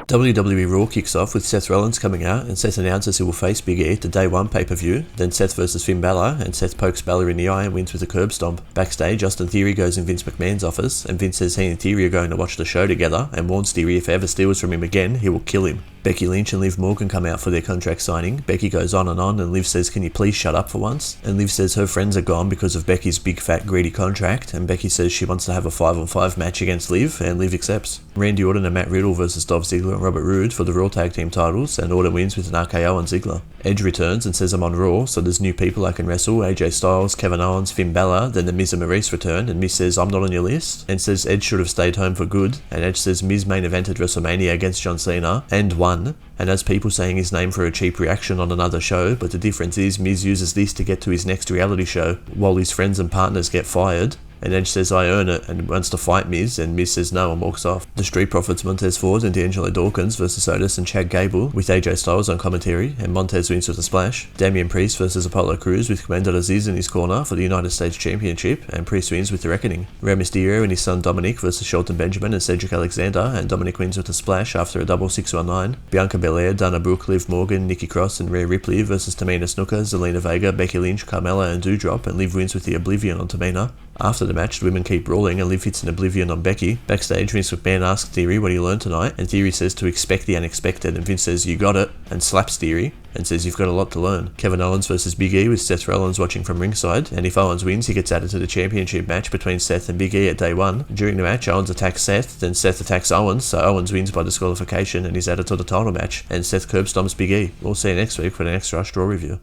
WWE Raw kicks off with Seth Rollins coming out, and Seth announces he will face Big E at the Day 1 pay-per-view. Then Seth versus Finn Balor, and Seth pokes Balor in the eye and wins with a curb stomp. Backstage, Austin Theory goes in Vince McMahon's office, and Vince says he and Theory are going to watch the show together, and warns Theory if ever steals from him again, he will kill him. Becky Lynch and Liv Morgan come out for their contract signing. Becky goes on, and Liv says, "Can you please shut up for once?" And Liv says her friends are gone because of Becky's big fat greedy contract, and Becky says she wants to have a 5-on-5 match against Liv, and Liv accepts. Randy Orton and Matt Riddle versus Dolph Ziggler and Robert Roode for the Raw Tag Team titles, and Orton wins with an RKO on Ziggler. Edge returns and says I'm on Raw, so there's new people I can wrestle: AJ Styles, Kevin Owens, Finn Balor. Then the Miz and Maryse return, and Miz says I'm not on your list, and says Edge should have stayed home for good, and Edge says Miz main evented WrestleMania against John Cena, and won, and has people saying his name for a cheap reaction on another show, but the difference is Miz uses this to get to his next reality show, while his friends and partners get fired. And Edge says I earn it and wants to fight Miz, and Miz says no and walks off. The Street Profits, Montez Ford and D'Angelo Dawkins versus Otis and Chad Gable with AJ Styles on commentary, and Montez wins with a splash. Damian Priest versus Apollo Crews with Commander Aziz in his corner for the United States Championship, and Priest wins with the Reckoning. Rey Mysterio and his son Dominik versus Shelton Benjamin and Cedric Alexander, and Dominik wins with a splash after a double 619. Bianca Belair, Dana Brooke, Liv Morgan, Nikki Cross and Rhea Ripley versus Tamina Snuka, Zelina Vega, Becky Lynch, Carmella and Doudrop, and Liv wins with the Oblivion on Tamina. After the match, the women keep brawling and Liv hits an Oblivion on Becky. Backstage, Vince McMahon asks Theory what he learned tonight, and Theory says to expect the unexpected, and Vince says you got it, and slaps Theory, and says you've got a lot to learn. Kevin Owens versus Big E with Seth Rollins watching from ringside, and if Owens wins, he gets added to the championship match between Seth and Big E at Day 1. During the match, Owens attacks Seth, then Seth attacks Owens, so Owens wins by disqualification and is added to the title match, and Seth curb stomps Big E. We'll see you next week for the next Rush Draw review.